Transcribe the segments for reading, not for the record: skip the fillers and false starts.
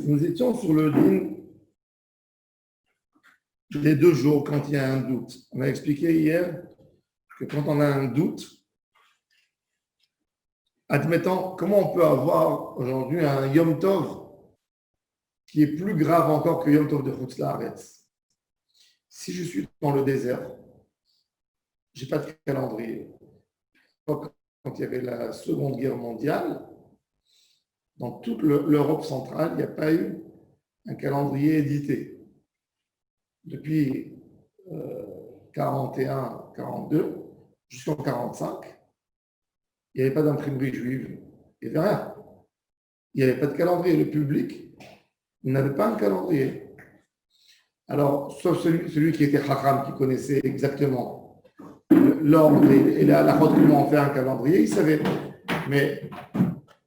Nous étions sur le din des 2 jours quand il y a un doute. On a expliqué hier que quand on a un doute, admettons, comment on peut avoir aujourd'hui un Yom Tov qui est plus grave encore que Yom Tov de Chutz La'aretz. Si je suis dans le désert, je n'ai pas de calendrier. Quand il y avait la Seconde Guerre mondiale, dans toute l'Europe centrale, il n'y a pas eu un calendrier édité. Depuis 41, 42, jusqu'en 45, il n'y avait pas d'imprimerie juive. Il n'y avait rien. Il n'y avait pas de calendrier. Le public n'avait pas un calendrier. Alors, sauf celui qui était Chacham, qui connaissait exactement l'ordre et la halachot, comment on fait un calendrier, il savait. Mais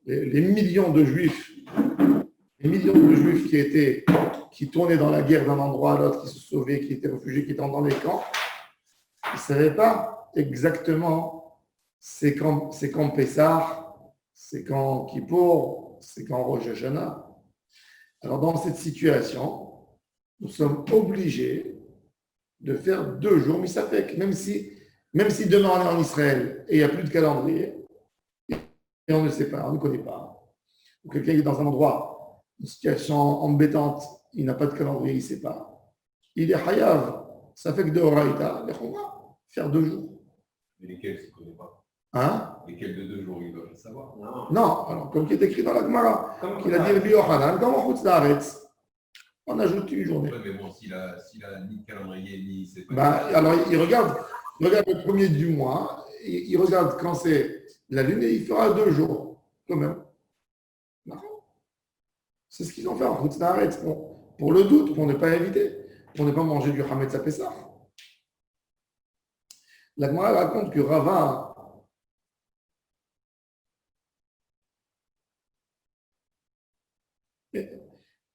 les millions de juifs, qui tournaient dans la guerre d'un endroit à l'autre, qui se sauvaient, qui étaient réfugiés, qui étaient dans les camps, ils ne savaient pas exactement c'est quand Pessah, c'est quand Kippour, c'est quand Rosh Hashanah. Alors, dans cette situation, nous sommes obligés de faire 2 jours Misafek, même si demain on est en Israël et il n'y a plus de calendrier, et on ne sait pas, on ne connaît pas. Ou quelqu'un est dans un endroit, une situation embêtante, il n'a pas de calendrier, il ne sait pas. Il est hayav, ça fait que de Horaïta, on va faire 2 jours. Mais lesquels, il ne connaît pas. Hein? Lesquels de 2 jours, il doit le savoir. Non, alors, comme qui est écrit dans la Gemara, qu'il a dit Rabbi Yochanan, comme en Chutz La'aretz, on ajoute une journée. Ouais, mais bon, s'il a ni calendrier, ni. C'est pas alors, il regarde le premier du mois, il regarde quand c'est la lune et il fera 2 jours, quand même. C'est ce qu'ils ont fait en Chutz La'aretz pour le doute, pour ne pas éviter, pour ne pas manger du Hametz à Pessah. La Gemara raconte que Rava,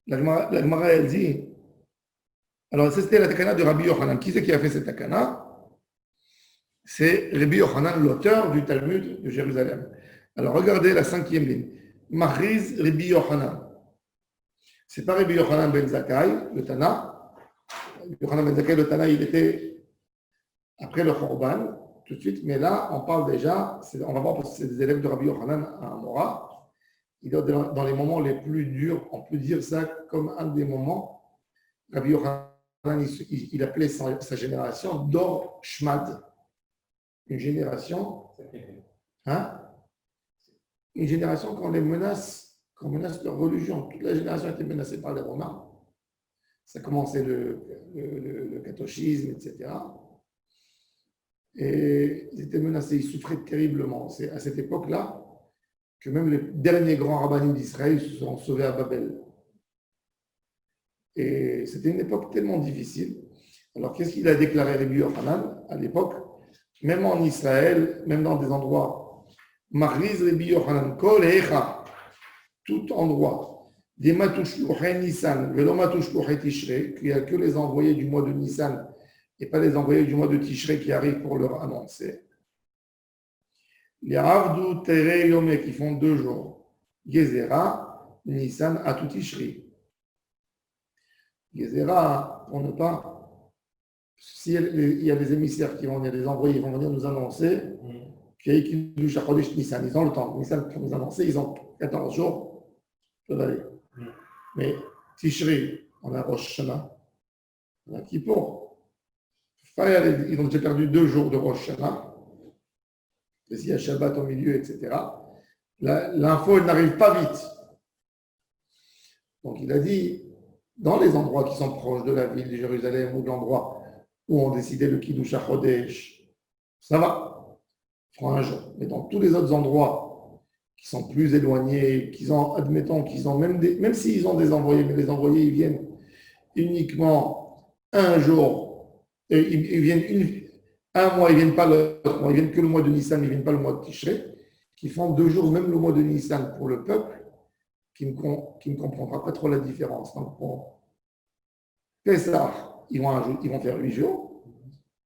la Gemara, elle dit, alors c'était la takana de Rabbi Yochanan. Qui c'est qui a fait cette takana? C'est Rabbi Yochanan, l'auteur du Talmud de Jérusalem. Alors regardez la 5e ligne. Mahriz Rabbi Yochanan. C'est pas Rabbi Yochanan ben Zakkai, le Tana. Rabbi Yochanan ben Zakkai, le Tana, il était après le Khorban, tout de suite, mais là, on parle déjà, on va voir parce que c'est des élèves de Rabbi Yochanan à Amora. Il est dans les moments les plus durs, on peut dire ça comme un des moments. Rabbi Yochanan, il appelait sa génération Dor Shmad. Une génération, une génération qu'on menace leur religion. Toute la génération était menacée par les Romains. Ça commençait le cathochisme, etc. Et ils étaient menacés, ils souffraient terriblement. C'est à cette époque-là que même les derniers grands rabbinim d'Israël se sont sauvés à Babel. Et c'était une époque tellement difficile. Alors, qu'est-ce qu'il a déclaré Rabbi Yochanan à l'époque? Même en Israël, même dans des endroits, Mahriz Rabbi Yochanan, Kol Echa, tout endroit, des Matouchlouché Nissan, Velo Matouchlouché Tishrei, qu'il n'y a que les envoyés du mois de Nissan et pas les envoyés du mois de Tishrei qui arrivent pour leur annoncer. Les Avdu Tere Yomé qui font 2 jours, Gezerah, Nissan, Atu Tishrei. Gezerah, pour ne pas. S'il y a des émissaires qui vont venir, des envoyés, ils vont venir nous annoncer qu'il y a Kiddush HaChodesh Nissan. Ils ont le temps. Nissan, pour nous annoncer, ils ont 14 jours, ils peuvent aller. Mais Tishrei, on a Rosh Hashanah, on a Kippour. Ils ont déjà perdu 2 jours de Rosh Hashanah. Et s'il y a Shabbat au milieu, etc. L'info, elle n'arrive pas vite. Donc il a dit, dans les endroits qui sont proches de la ville de Jérusalem ou de l'endroit où on décidait le Kiddush HaChodesh, ça va, prend un jour. Mais dans tous les autres endroits qui sont plus éloignés, admettons qu'ils ont même s'ils ont des envoyés, mais les envoyés, ils viennent uniquement un jour, ils viennent un mois, ils ne viennent pas l'autre mois, ils viennent que le mois de Nissan, ils ne viennent pas le mois de Tishrei, qui font 2 jours, même le mois de Nissan pour le peuple, qui ne comprendra pas trop la différence. Donc pour Pessah, ils vont faire 8 jours,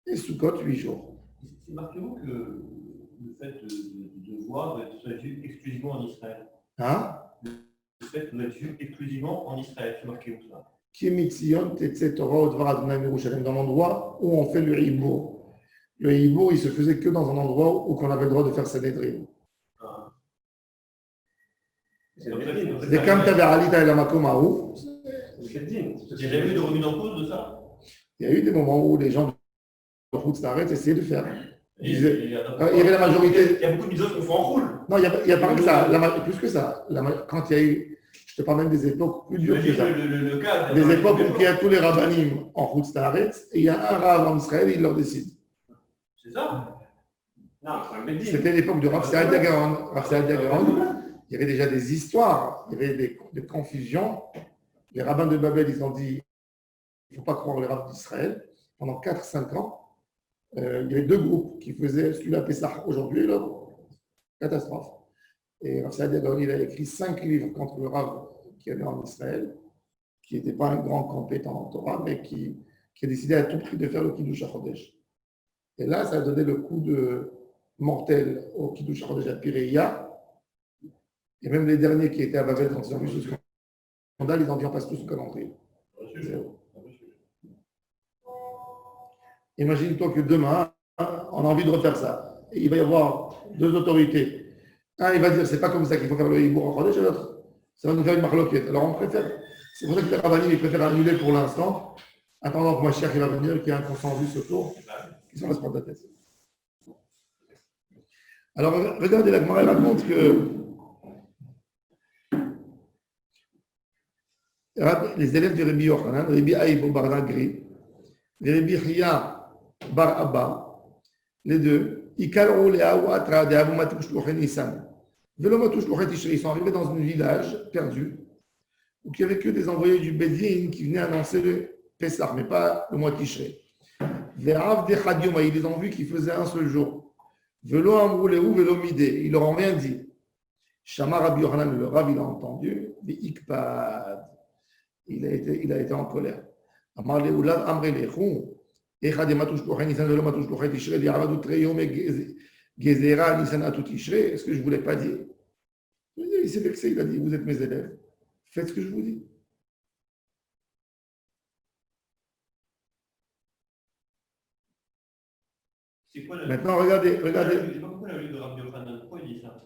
et Sukkot, 8 jours. C'est marqué où que le fait de voir doit être exclusivement en Israël? Hein? Le fait de mettre exclusivement en Israël, c'est marqué où ça? Qui est Mitzion, Tetze Torah, Odvar Adonai Yerushalem, dans l'endroit où on fait le hibour. Le hibour, il se faisait que dans un endroit où on avait le droit de faire Sanhedrin. Ah. C'est C'est comme tu avais Alita et la Makomaou. le din. Il n'y a jamais eu de remise en cause de ça? Il y a eu des moments où les gens de Route Staret essayaient de faire. Il Il y y avait la majorité. Il y a beaucoup de mitzvot qu'on fait en roule. Non, il n'y a pas que ça. Plus que ça. Quand il y a eu, je te parle même des époques plus dures que ça. Le cas. Des époques où il y a tous les rabbanim en Route Staret et il y a un rab en Israël et il leur décide. C'est ça? Non, c'est un bedin. C'était l'époque de Rav Saad Diagaon. Rav Saad Diagaon, il y avait déjà des histoires, il y avait des confusions. Les rabbins de Babel, ils ont dit il ne faut pas croire les rabbins d'Israël. Pendant 4-5 ans, il y avait deux groupes qui faisaient celui-là Pessah aujourd'hui et l'autre. Catastrophe. Et Rav Saad Diagaon, il a écrit 5 livres contre le Rav qui avait en Israël, qui n'était pas un grand compétent en Torah, mais qui a décidé à tout prix de faire le Kiddush HaChodesh. Et là, ça a donné le coup de mortel au Kiddush HaChodesh à Pireia. Et même les derniers qui étaient à Babel, quand ils ont vu ce scandale, ils ont dit on passe tous au calendrier. Zéro. Imagine-toi que demain, on a envie de refaire ça. Et il va y avoir deux autorités. Un, il va dire c'est pas comme ça qu'il faut faire le Hibour en Chodesh, et l'autre, ça va nous faire une marloquette. Alors on préfère. C'est pour ça que les rabbinim, ils préfèrent annuler pour l'instant, attendant que Mashiach va venir, qu'il y ait un consensus autour, qu'ils s'en laissent prendre la tête. Alors regardez, la Gemara raconte que les élèves de Rabbi Yochanan, Rabbi Aïbo Bar Nagri, Rabbi Hiya Bar Abba, les deux, ils sont arrivés dans un village perdu, où il n'y avait que des envoyés du Bédine qui venaient annoncer le Pessah, mais pas le mois Tishrei. Ils les ont vus qu'ils faisaient un seul jour. Velo Amroulehou, Velo Midé. Ils leur ont rien dit. Shama Rabbi Yochanan, le Rav, il a entendu. Ikpad. Il a été en colère. Amar Leoulav Amrelechou. Echad Matouch Lochen, Nisan Velo Matouch Lochen Tishrei, Liaradou Treyom et Gezera, Nisan Atout Tishrei. Est-ce que je ne vous l'ai pas dit? Il s'est vexé, il a dit vous êtes mes élèves. Faites ce que je vous dis. Maintenant, regardez. Je ne sais pas pourquoi il a eu de Rabbi Yochanan. Pourquoi il dit ça?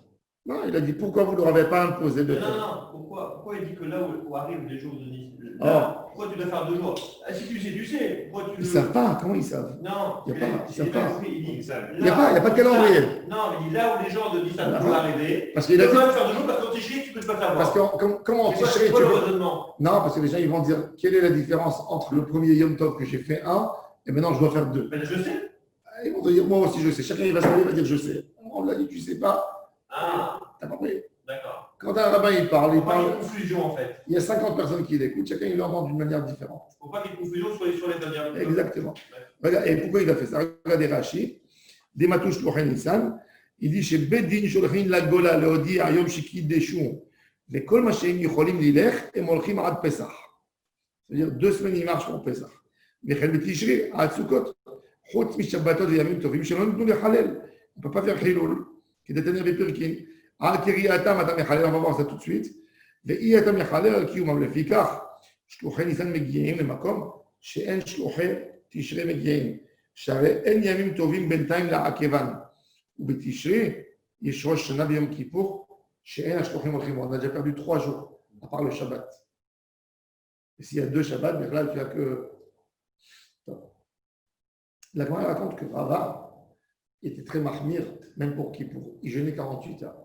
Non, il a dit pourquoi vous ne leur avez pas imposé de faire. Non. Pourquoi il dit que là où arrivent les jours de Nice, pourquoi tu dois faire 2 jours? Si tu sais. Pourquoi tu Ils ne savent pas. Comment ils savent? Non, ils ne savent pas. Il dit, Il n'y a pas de calendrier. Non, mais il dit là où les gens de Nissan vont arriver. Parce qu'il a dit. Tu peux pas faire 2 jours parce qu'en Tichri, tu ne peux pas savoir. Parce que comment en Tichri, tu peux. Non, parce que les gens ils vont dire quelle est la différence entre le premier Yom Tov que j'ai fait 1 et maintenant je dois faire 2. Mais je sais. Ils vont te dire moi aussi je sais. Chacun il va se lever, il va dire je sais. On l'a dit, tu ne sais pas. Ah. T'as compris? D'accord. Quand un rabbin il parle. Il y ait confusion en fait. Il y a 50 personnes qui l'écoutent, chacun il l'entend d'une manière différente. Il ne faut pas qu'il y ait confusion sur les dernières. Exactement. Regarde, et pourquoi il a fait ça? Regardez Rashi, des matouches Lochen Nissan, il dit chez Bedin Shulchin la Gola Leodi Ayom Shiki Deshou, les Kol Mashem Yicholim Lilech et Molchim Ad Pesach. C'est-à-dire 2 semaines il marche pour Pesach. Mais Chel Tishri, Ad Sukkot, Chot Mishabbatot et Yamim Tovim, Shalom nous les Halel. On ne peut pas faire Chilul, qui est détenir les Pirkin. Al Kiriatam Atam Halel, on va voir ça tout de suite. Et Iatam Halel, Al Kiyum Lefikach, Shluchin Nissan Megiim, le Makom, She'en Shluchin Tishrei Megiim. שהרי אין ימים טובים בינתיים לעכבן, ובתשרי יש ראש שנה ביום כיפור, שאין השלוחים הולכים. On a déjà perdu 3 jours, à part le Shabbat. Et s'il y a 2 Shabbats, là, tu n'as que... La Gemara raconte que Rava était très mahmir, même pour Kippour. Il jeûnait 48 heures.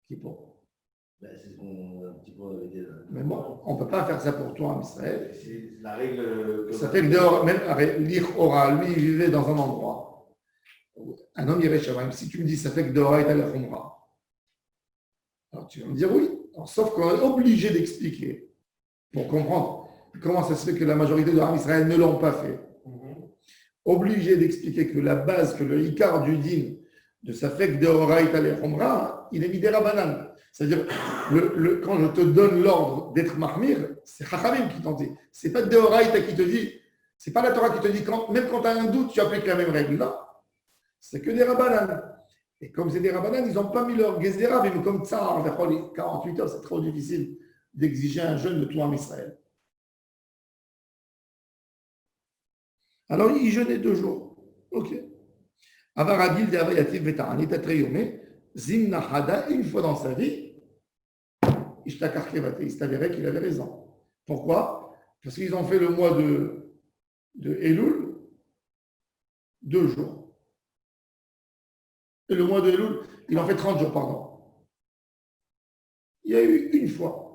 Kippour. C'est un petit peu avec des... Mais bon, on ne peut pas faire ça pour toi en Israël. C'est la règle. Ça fait que dehors, même l'Ichora, lui, il vivait dans un endroit. Un homme irait Shabbat. Si tu me dis, ça fait que dehors, il est à la Khumra. Alors tu vas me dire oui. Alors, sauf qu'on est obligé d'expliquer pour comprendre comment ça se fait que la majorité de l'Armée Israël ne l'ont pas fait. Obligé d'expliquer que la base, que le Icar du din de sa fait que dehors, il est à la Khumra, il est midera banane. C'est-à-dire, quand je te donne l'ordre d'être mahmir, c'est Chachamim qui t'en dit. Ce n'est pas Deoraita qui te dit, ce n'est pas la Torah qui te dit, même quand tu as un doute, tu appliques la même règle. Non, c'est que des Rabbanan. Et comme c'est des rabbanan, ils n'ont pas mis leur gezerah, mais comme ça, en 48 heures, c'est trop difficile d'exiger un jeûne de tout en Israël. Alors, il jeûnait 2 jours. Ok. Avaradil de Avayativ Vetarani Tatreyome, Zimna Hada, une fois dans sa vie, Ishtakar Kevate, il s'est avéré qu'il avait raison. Pourquoi? Parce qu'ils ont fait le mois de Elul 2 jours. Et le mois de Elul, ils ont fait 30 jours, pardon. Il y a eu une fois.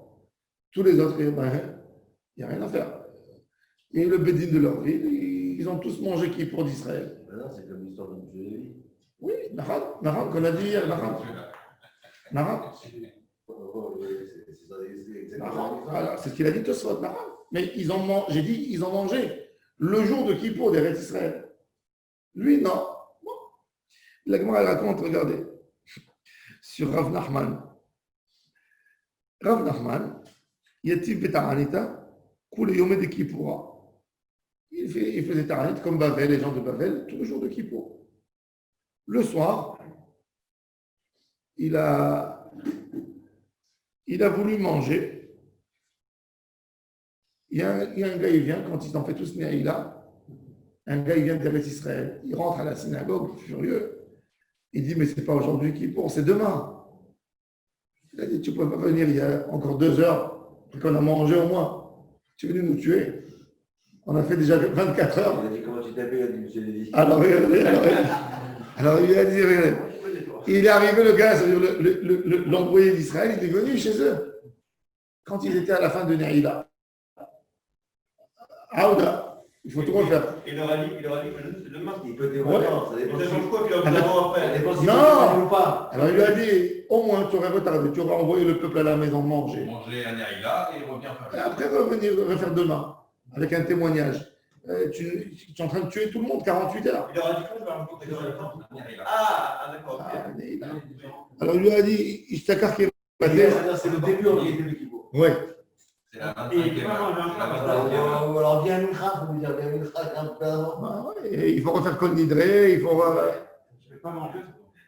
Tous les autres, il n'y a rien à faire. Il y a eu le bédine de leur ville, ils ont tous mangé qui pour d'Israël. Non, c'est comme l'histoire de M. Lévy. Oui, Nahal, qu'on a dit hier, Nahal. Voilà, c'est ce qu'il a dit Tosfot, Nahal. Mais j'ai dit, ils ont mangé le jour de Kippour des Rêtes Israël. Lui, non. Bon. La Gemara raconte, regardez, sur Rav Nachman. Rav Nachman, Yativ Betaranita, Koule Yomé de Kippoura. Il faisait Taranit comme Bavel, les gens de Bavel, tous les jours de Kippour. Le soir, il a voulu manger. Il y a un gars, il vient, quand ils ont fait tous Néaïla, un gars, il vient d'Eretz Israël. Il rentre à la synagogue, furieux. Il dit, mais ce n'est pas aujourd'hui Kippour, c'est demain. Il a dit, tu ne peux pas venir, il y a encore 2 heures, après qu'on a mangé au moins. Tu es venu nous tuer. On a fait déjà 24 heures. Il a dit, comment tu t'appelles? Il a dit, M. Lévy. Alors, il a dit, regardez. Il est arrivé, le gars, l'envoyé d'Israël, il est venu chez eux. Quand ils étaient à la fin de Neïla. Aouda, il faut tout refaire. Il leur a dit que c'est demain. Il peut dire, Ouais. non, ça dépend. Ça change quoi, puis après. Ça dépend si Non. c'est ou pas. Alors, il lui a dit, au moins, tu aurais retardé, tu aurais envoyé le peuple à la maison manger. Manger un Naïla et revient Et faire. après, refaire demain, avec un témoignage. Tu es en train de tuer tout le monde, 48 heures. Il leur a dit quoi, je vais raconter dans le temps. Un Naïla. Ah, d'accord. Ah, Neïla. Alors, il lui a dit, Ishtakar qui est C'est le début, on est le début qui vaut. Oui. C'est la Et 25e. Ou alors, bien Mincha, il faut lui dire bien Mincha un peu avant. Bah ouais, et il faut refaire Kol Nidré, il faut. Je vais pas manger.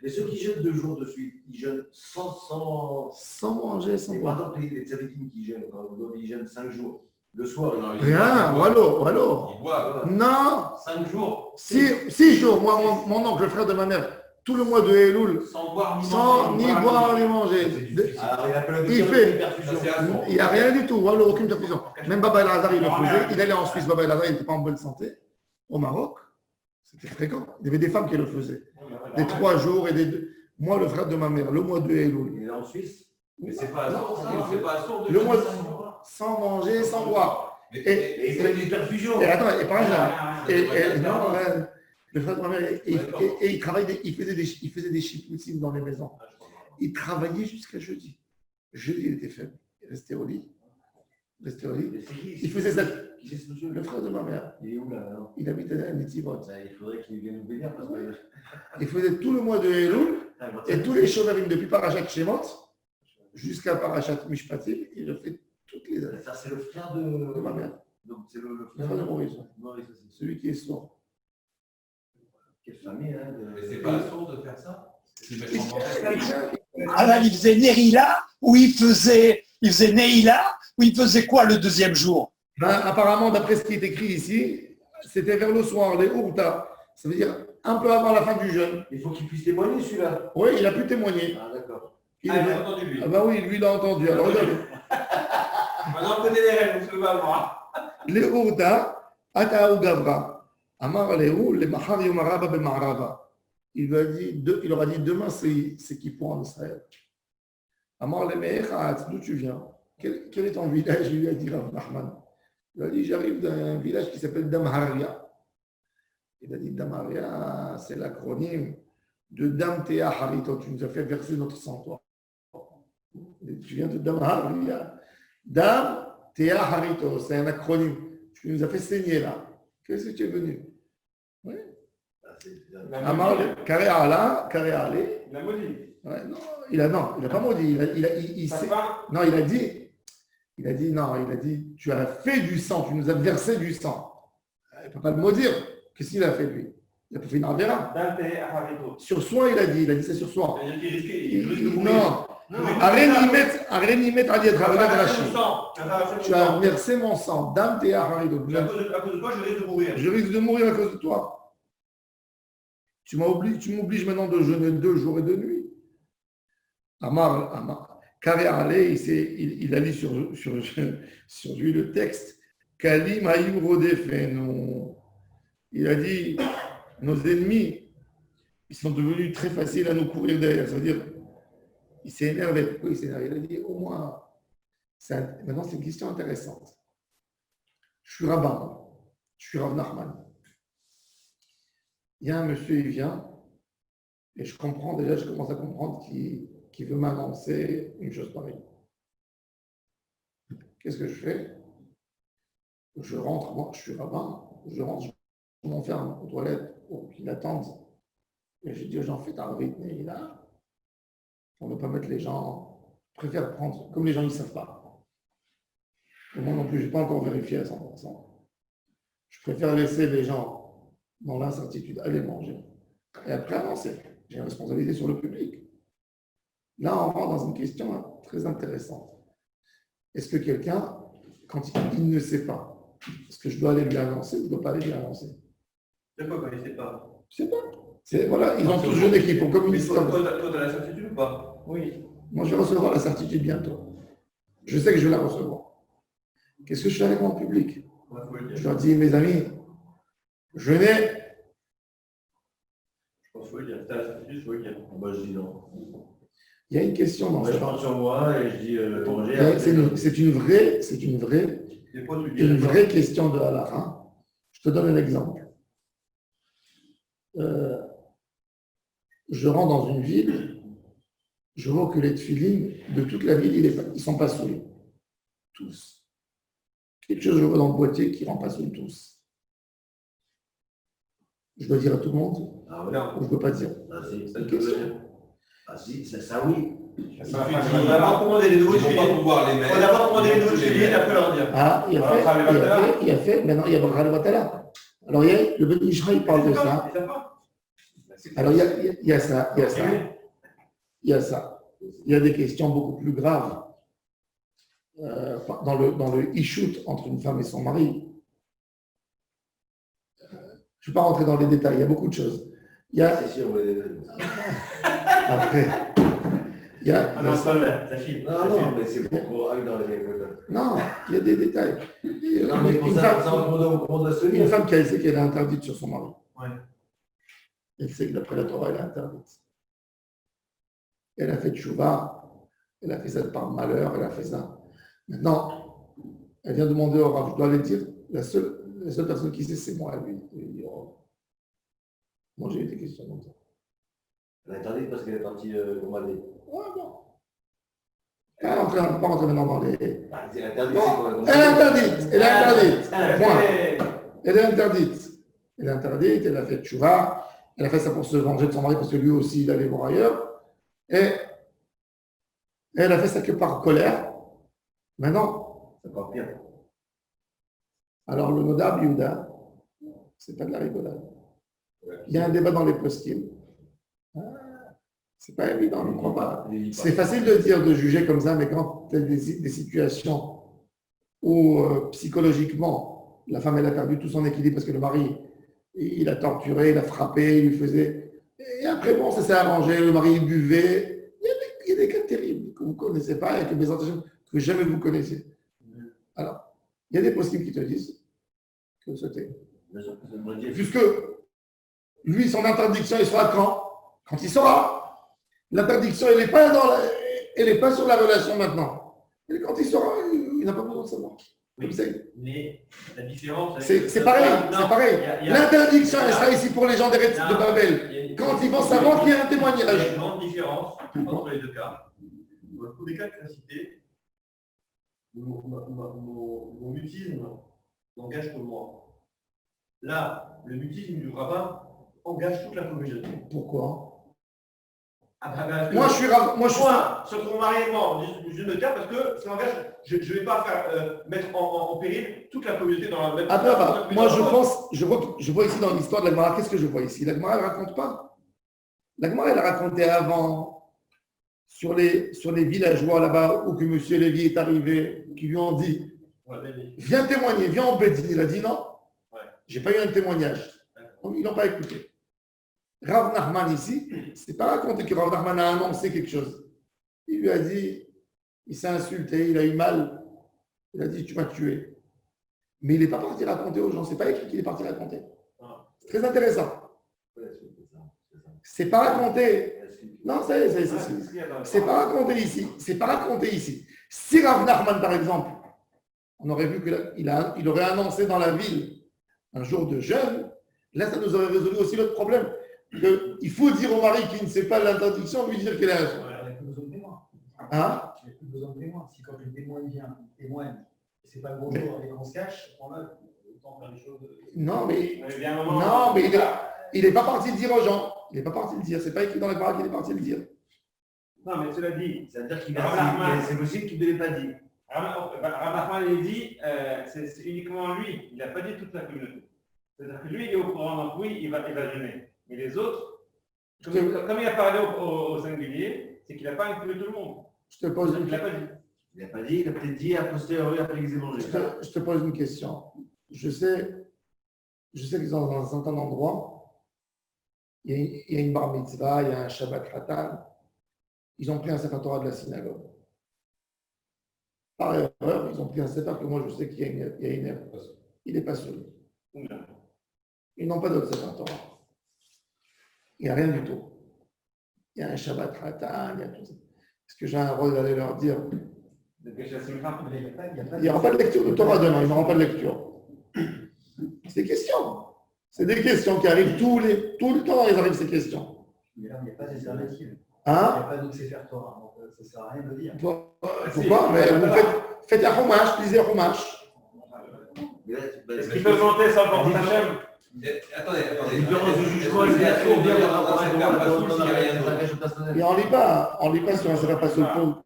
Mais ceux qui jeûnent 2 jours de suite, ils jeûnent sans. Sans manger, sans Et par boire. exemple, les tzadikim qui jeûnent, quand ils jeûnent 5 jours, le soir, ils Rien, ou alors. Ils boivent. Non, 5 jours. 6 jours. Moi, mon oncle, le frère de ma mère, tout le mois de Elul, Sans boire ni sans manger. ni boire ni manger. Alors, il appelle Il fait. une perfusion. Il n'y a rien du tout, ou alors aucune perfusion. Même Baba El Hazar, il le faisait. Il allait en Suisse, Baba El Hazar, il n'était pas en bonne santé. Au Maroc, c'était fréquent. Il y avait des femmes qui le faisaient. Des 3 jours et des 2. Moi, le frère de ma mère, le mois de Elul. Il est en Suisse. Mais c'est pas assourd, ça. C'est pas assourd de Le mois jeûner sans boire. sans manger, sans boire. Mais- Et il fait une perfusion. Et attends, et par exemple, Ah, non, le frère de ma mère, et il travaillait, il faisait des chipoutines dans les maisons. Il travaillait jusqu'à jeudi. Jeudi, il était faible. Il restait au lit. Mais c'est qui Il faisait ça. Qui c'est ce monsieur? Le frère de ma mère, Il est où là alors? il habitait à Netivot. Ben, il faudrait qu'il vienne nous bénir parce que. Il faisait tout le mois de Elul Ah, bon, et tous les Shovarim depuis Parashat Shemot jusqu'à Parashat Mishpatim. Il le fait toutes les années. Ça, c'est le frère De de. ma mère, Donc, c'est le le frère de Maurice, Maurice aussi. celui qui est sourd. Quelle famille, hein? Mais c'est pas assourd de faire ça. C'est vachement important. Alors, il faisait Nerila ou il faisait Neila ou il faisait quoi le deuxième jour? Ben, apparemment, d'après ce qui est écrit ici, c'était vers le soir, les Urta. Ça veut dire un peu avant la fin du jeûne. Il faut qu'il puisse témoigner celui-là. Oui, il a pu témoigner. Ah, d'accord. Il Ah, est- j'ai entendu lui. Ah bah oui, lui, il a entendu. Alors, regardez. Maintenant, on connaît les règles, on se le va voir. Les Urta, Ataou Gavra. Amar Leou, les Mahar Yomaraba ben Marava. Il leur a dit demain, c'est qui pour en Israël. Amar le Me'echat, d'où tu viens? Quel est ton village? Il lui a dit Rav Nachman. Il a dit j'arrive d'un village qui s'appelle Damharia. Il a dit Damharia, c'est l'acronyme de Dam Tea Harito. Tu nous as fait verser notre sang, toi. Tu viens de Damharia. Dam Tea Harito, c'est un acronyme. Tu nous as fait saigner là. Qu'est-ce que tu es venu? Oui. Ah, Amar Kare Ala, Kare Ale. Il a maudit. Ouais, non, il a pas maudit. Il Ça sait- va. non, il a dit, tu as fait du sang, tu nous as versé du sang. Il ne peut pas le maudire. Qu'est-ce qu'il a fait lui? Il a pas fait une Avera. Dante Harito. Sur soi, il a dit ça sur soi. C'est-à-dire qu'il risquait, il risque de mourir. Non. Non, Arrête d'y mettre Ali Rashi. Tu as à versé mon sang. Dame tes Harito. cause de toi, je risque de mourir. Je risque de mourir à cause de toi. Tu m'obliges maintenant de jeûner 2 jours et 2 nuits. Amar. Kare Ale, il a lu sur lui le texte. Kalim Haïm Rodefenu. Il a dit, nos ennemis, ils sont devenus très faciles à nous courir derrière. C'est-à-dire, il s'est énervé. Pourquoi il s'est énervé? Il a dit, au moins, maintenant c'est une question intéressante. Je suis rabbin, je suis Rav Nachman. Il y a un monsieur, il vient, et je commence à comprendre qu'il veut m'annoncer une chose pareille. Qu'est-ce que je fais? Je rentre, moi je suis rabbin, je rentre, je m'enferme aux toilettes pour qu'il attende. Et je dis aux gens, faites un rythme, et là, pour ne pas mettre les gens, je préfère prendre, comme les gens ne savent pas. Et moi non plus, je n'ai pas encore vérifié à 100%. Je préfère laisser les gens dans l'incertitude, aller manger, et après avancer. J'ai une responsabilité sur le public. Là, on rentre dans une question très intéressante. Est-ce que quelqu'un, quand il ne sait pas, est-ce que je dois aller lui annoncer ou je ne dois pas aller lui annoncer? C'est quoi quand il ne sait pas? Je ne sais pas. Voilà, ils ont tous jeune équipe pour communiquer. Toi, tu as la certitude ou pas? Oui. Moi, je vais recevoir la certitude bientôt. Je sais que je vais la recevoir. Qu'est-ce que je fais avec mon public? Je leur dis, mes amis, jeûnez. Je pense qu'il faut le dire. Tu as la certitude, il faut le dire. Moi, je dis non. Il y a une question dans Moi, je ça. parle sur moi et je dis manger. C'est une vraie question de halakha. Je te donne un exemple. Je rentre dans une ville, je vois que les tefilines de toute la ville, ils ne sont pas souillés. Tous. Quelque chose, je vois dans le boîtier qui ne rend pas souillés tous. Je dois dire à tout le monde? Ah ouais. Ou je ne peux pas dire? Ah si, C'est une question. Ah si, ça oui. On va d'abord commander les nouveaux Ils vont pas filets. pouvoir les On mettre. va d'abord commander les nouveaux filets et après leur dire. Ah, il a fait, maintenant il y a Bakhal Batala. Alors, le Ben Ishra, il parle de ça. Alors, il y a ça. Il y a des questions beaucoup plus graves dans le Ishut entre une femme et son mari. Je ne vais pas rentrer dans les détails, il y a beaucoup de choses. C'est sûr, oui. Après, il y a. Non, ça file. Non, mais c'est pour aller dans les. Non, il y a des détails. Non, mais pour ça, on doit se Une dire. femme qui sait qu'elle est interdite sur son mari. Ouais. Elle sait que d'après la Torah, elle est interdite. Elle a fait tchouva, elle a fait ça par malheur, elle a fait ça. Maintenant, elle vient demander au Rav, je dois aller dire, la seule personne qui sait, c'est moi. Lui. Il dit, oh. Moi, j'ai eu des questions comme ça. Elle est interdite parce qu'elle est partie commander. Ouais, bon. Elle ne va pas rentrer maintenant dans les. C'est interdit, Non, c'est quoi? elle est interdite. Elle est interdite. Point. Elle est interdite. Elle est interdite, elle a fait tchouva, elle a fait ça pour se venger de son mari parce que lui aussi, il allait voir ailleurs. Et elle a fait ça que par colère. Maintenant, C'est encore pire. alors le Nodab Yehuda, c'est pas de la rigolade. Il y a un débat dans les postim. C'est pas évident, je ne crois pas. C'est facile de dire, de juger comme ça, mais quand tu as des situations où psychologiquement, la femme elle a perdu tout son équilibre parce que le mari, il a torturé, il a frappé, il lui faisait. Et après, bon, ça s'est arrangé, le mari il buvait. Il y a des cas terribles que vous ne connaissez pas et que jamais vous connaissez. Alors, il y a des postim qui te disent que c'était. Puisque lui, son interdiction, il sera quand il sera. L'interdiction, elle n'est pas sur la relation maintenant. Et quand il sera, il n'a pas besoin de savoir. Oui, mais la différence. C'est pareil, c'est pareil. L'interdiction, elle sera ici pour les gens de Babel. Quand ils vont savoir qu'il y a un Il y a témoignage. une grande différence entre les deux cas. Dans tous les cas que tu as cités, mon mutisme n'engage que moi. Là, le mutisme du rabbin engage toute la communauté. Pourquoi? Moi, je suis Point sur ton mariement du notaire parce que ça m'engage. Je ne vais pas faire mettre en péril toute la communauté dans la même. Attends, moi je vois ici dans l'histoire de la Gemara, qu'est-ce que je vois ici? La Gemara, elle ne raconte pas. La Gemara, elle a raconté avant sur les villageois là-bas où que M. Lévy est arrivé, qui lui ont dit viens témoigner, viens en Bédine. Il a dit non, j'ai pas eu un témoignage. Donc, ils n'ont pas écouté. Rav Nachman ici, c'est pas raconté que Rav Nachman a annoncé quelque chose. Il lui a dit, il s'est insulté, il a eu mal. Il a dit, tu m'as tué. Mais il n'est pas parti raconter aux gens. C'est pas écrit qu'il est parti raconter. C'est très intéressant. C'est pas raconté. Non, c'est pas raconté ici. C'est pas raconté ici. Si Rav Nachman, par exemple, on aurait vu qu'il aurait annoncé dans la ville un jour de jeûne, là, ça nous aurait résolu aussi l'autre problème. Il faut dire au mari qui ne sait pas l'interdiction, lui dire qu'elle est un jour. Il n'y a plus besoin de témoin. Hein? Il n'y a plus besoin de témoin. Si quand le témoin vient, témoigne, et c'est pas le bonjour et qu'on se cache, on a autant faire les choses. Non, mais il n'est pas parti le dire aux gens. Il n'est pas parti le dire. C'est pas écrit dans la parole qu'il est parti le dire. Non, mais cela dit, Ça veut dire qu'il a c'est possible qu'il ne l'ait pas dit. Rav Nachman, il dit, c'est uniquement lui. Il n'a pas dit toute la communauté. C'est-à-dire que lui, il est au courant, donc oui, il va gêner. Mais les autres, comme il a parlé au singulier, c'est qu'il n'a pas inclus tout le monde. Je te pose Il n'a pas dit. Il n'a pas dit, il a peut-être dit a posteriori après qu'ils aient mangé. Je te pose une question. Je sais que dans un certain endroit, il y a une bar mitzvah, il y a un Shabbat Khatan. Ils ont pris un Sefer Torah de la synagogue. Par erreur, ils ont pris un Sefer que moi je sais qu'il y a une erreur. Il n'est pas seul. Ils n'ont pas d'autre Sefer Torah. Il n'y a rien du tout. Il y a un Shabbat Khatan, il y a tout ça. Est-ce que j'ai un rôle d'aller leur dire? Il n'y aura pas de lecture de Torah demain, ils n'auront pas de lecture. C'est des questions. C'est des questions qui arrivent tout le temps, ils arrivent ces questions. Mais là, il n'y a pas d'alternative. Hein? Il n'y a pas d'autre Sefer Torah. Donc, ça ne sert à rien de le dire. Pourquoi? Mais vous faites un chumash, lisez un chumash. Est-ce qu'ils peuvent monter sans porter Hachem? Attendez. La différence de jugement, c'est la sourde bien par rapport à Et on lit pas sur un Sefer Pasoul pour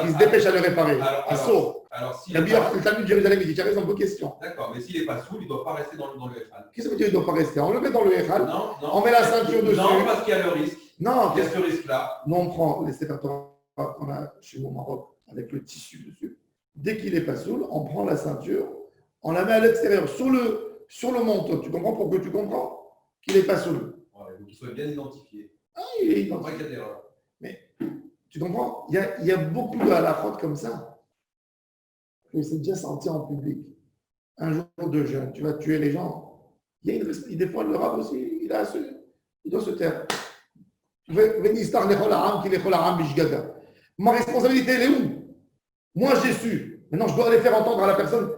qu'ils se dépêchent à le réparer. À saut. Alors, si Le Talmud de Jérusalem, il dit, tu as raison, bonne question. D'accord, mais s'il n'est pas saoul, il ne doit pas rester dans le Echal. Qu'est-ce que ça veut dire qu'il ne doit pas rester? On le met dans le Echal, Non. on met la ceinture dessus. Non, parce qu'il y a le risque. Non, Il y a ce risque-là. nous on prend les Sefer Torah qu'on a chez nous au Maroc avec le tissu dessus. Dès qu'il est pas saoul, on prend la ceinture, on la met à l'extérieur, sur le manteau. Tu comprends pourquoi tu comprends qu'il n'est pas saoul? Ouais, il faut qu'il soit bien identifié. Ah, il est Après identifié. qu'il y a des erreurs. Mais tu comprends? Il y a beaucoup de halachot comme ça. Que c'est déjà senti en public. Un jour de jeûne, tu vas tuer les gens. Des fois, le rab aussi, il doit se taire. Ma responsabilité, elle est où? Moi, j'ai su. Maintenant, je dois aller faire entendre à la personne.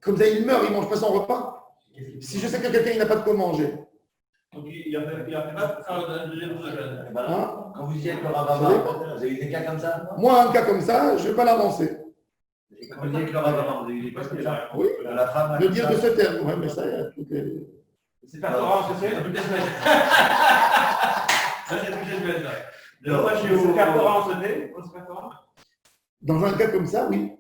Comme ça, il meurt, il ne mange pas son repas. Si je sais que quelqu'un n'a pas de quoi manger. Donc, il a fait pas faire un deuxième jour de jeûne. Hein? Quand vous disiez avec le Ravama, vous avez eu des cas comme ça? Moi, un cas comme ça, je ne vais pas l'avancer. Quand vous disiez avec le Ravama, vous avez eu des cas comme ça? Oui. La femme. De dire de se taire. Oui, mais ça, tout est. C'est pas Torah, on se fait toutes les semaines. Ça, c'est toutes les semaines. Moi, je suis au Sefer Torah, on se tait. Au Sefer Torah, Dans un cas comme ça, oui.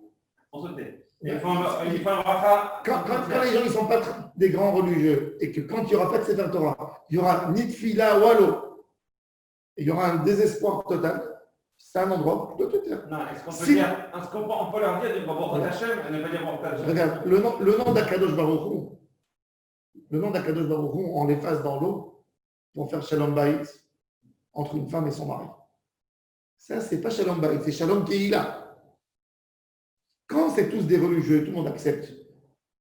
on se tait. Il faut un bracha. Quand les gens ne sont pas des grands religieux et que quand il n'y aura pas de Sefer Torah, il n'y aura ni de fila ou allo, et il y aura un désespoir total, c'est un endroit où tu dois te taire. Non, est-ce qu'on peut Si- dire, on peut leur dire de porter Hachem et ne pas dire porter Hachem? Regarde, le nom d'Akadosh Baruch Hu, on l'efface dans l'eau pour faire Shalom Bayit entre une femme et son mari. Ça, c'est pas Shalom Bayit, c'est Shalom Kehila. Quand c'est tous des religieux, tout le monde accepte.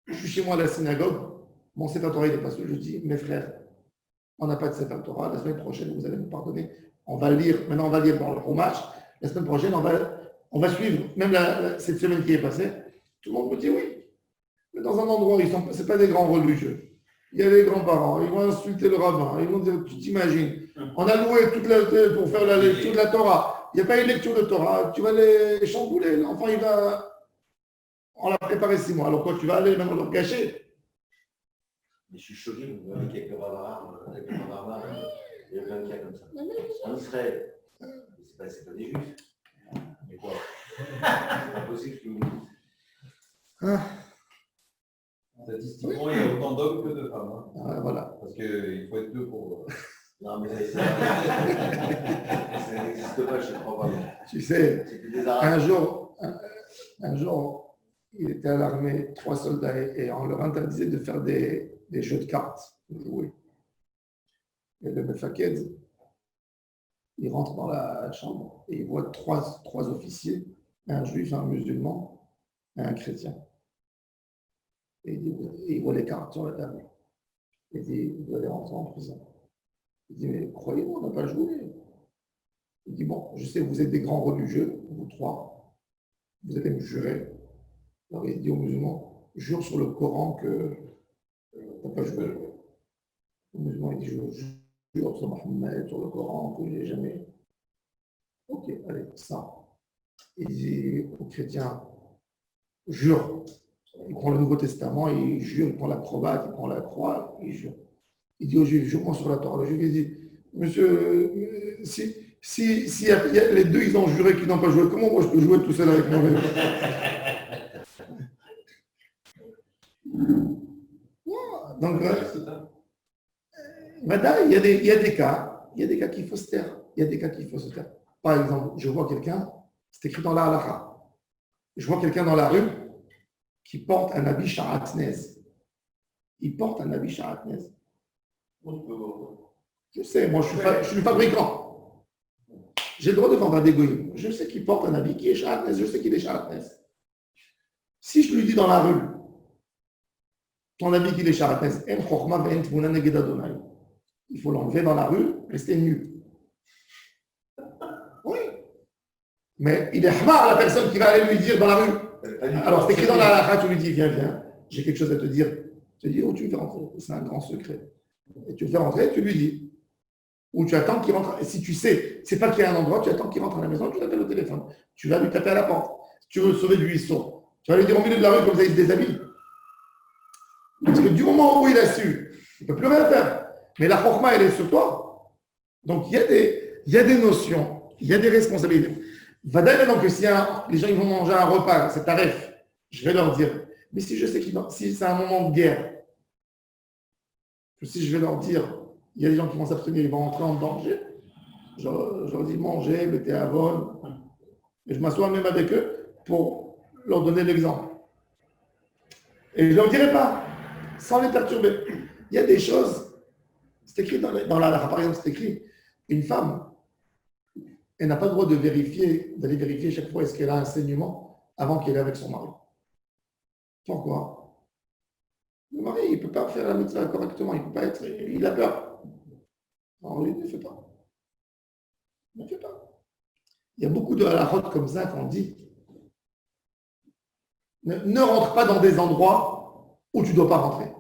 Je suis chez moi à la synagogue, mon Sefer Torah n'est pas seul. Je dis, mes frères, on n'a pas de Sefer Torah. La semaine prochaine, vous allez me pardonner. Maintenant on va lire dans le Chumash. La semaine prochaine, on va suivre, même cette semaine qui est passée. Tout le monde me dit oui. Mais dans un endroit où ce n'est pas des grands religieux. Il y a les grands-parents, ils vont insulter le rabbin, ils vont dire, tu t'imagines, on a loué pour faire la lecture de la Torah. Il n'y a pas une lecture de Torah, tu vas les chambouler. L'enfant, on l'a préparé 6 mois. Alors quoi, tu vas aller maintenant le cacher? Mais je suis choqué, vous voyez qu'avec le Ravama, il y a plein de cas comme ça. En Israël, C'est pas des juifs. Mais quoi? C'est pas possible que vous. Statistiquement, il y a autant d'hommes que de femmes. Hein. Voilà. Parce qu'il faut être deux pour. Non, mais ça n'existe pas, je ne crois pas. Tu sais, un jour, il était à l'armée, 3 soldats, et on leur interdisait de faire des jeux de cartes, de jouer. Et le Mefaked, il rentre dans la chambre et il voit trois officiers, un juif, un musulman et un chrétien. Et il voit les cartes sur la table. Il dit, vous allez rentrer en prison. Il dit, mais croyez-moi, on n'a pas joué. Il dit, bon, je sais, vous êtes des grands religieux, vous trois, vous allez me jurer. Alors il dit aux musulmans, jure sur le Coran que tu n'as pas joué. Le musulman, il dit, je jure sur Mohammed, sur le Coran, que j'ai jamais. Ok, allez, ça. Il dit aux chrétiens, jure. Il prend le Nouveau Testament, il jure, il prend la croix, il prend la croix, il jure. Il dit aux Juifs, jure-moi sur la Torah. Le Juif, il dit, monsieur, si les deux, ils ont juré qu'ils n'ont pas joué, comment moi je peux jouer tout seul avec moi-même? Donc, il y a des cas qu'il faut se taire. Il y a des cas qu'il faut se taire. Par exemple, je vois quelqu'un, c'est écrit dans la halakha, je vois quelqu'un dans la rue qui porte un habit sharatnez. Il porte un habit sharatnez. Je sais, moi je suis fabricant. J'ai le droit de vendre un dégoïm. Je sais qu'il porte un habit qui est sharatnez, je sais qu'il est sharatnez. Si je lui dis dans la rue, ton habit qui est sharatnez, il faut l'enlever dans la rue, rester nu. Oui. Mais il est hamar la personne qui va aller lui dire dans la rue. Alors, c'est écrit dans la halakha, tu lui dis, viens, j'ai quelque chose à te dire. Tu dis, oh, tu me fais rentrer. C'est un grand secret. Et tu le fais rentrer, tu lui dis. Ou tu attends qu'il rentre. Et si tu sais, c'est pas qu'il y a un endroit, tu attends qu'il rentre à la maison, tu l'appelles au téléphone. Tu vas lui taper à la porte. Si tu veux le sauver du buisson, tu vas lui dire au milieu de la rue, comme ça, il se déshabille. Parce que du moment où il a su, il ne peut plus rien faire. Mais la chokma, elle est sur toi. Donc, il y a des notions, il y a des responsabilités. Vadaï, donc, si les gens ils vont manger un repas, c'est tarif, je vais leur dire, mais si je sais si c'est un moment de guerre, si je vais leur dire, il y a des gens qui vont s'abstenir, ils vont entrer en danger, je leur dis mangez, mettez à vol, et je m'assois même avec eux pour leur donner l'exemple. Et je ne leur dirai pas, sans les perturber. Il y a des choses, c'est écrit dans la par exemple, c'est écrit, une femme, elle n'a pas le droit d'aller vérifier chaque fois est-ce qu'elle a un saignement avant qu'elle est avec son mari. Pourquoi? Le mari, il ne peut pas faire la mitzvah correctement, il ne peut pas être, il a peur. Non, lui, il ne fait pas. Il ne fait pas. Il y a beaucoup de halachot comme ça qu'on dit. Ne rentre pas dans des endroits où tu ne dois pas rentrer.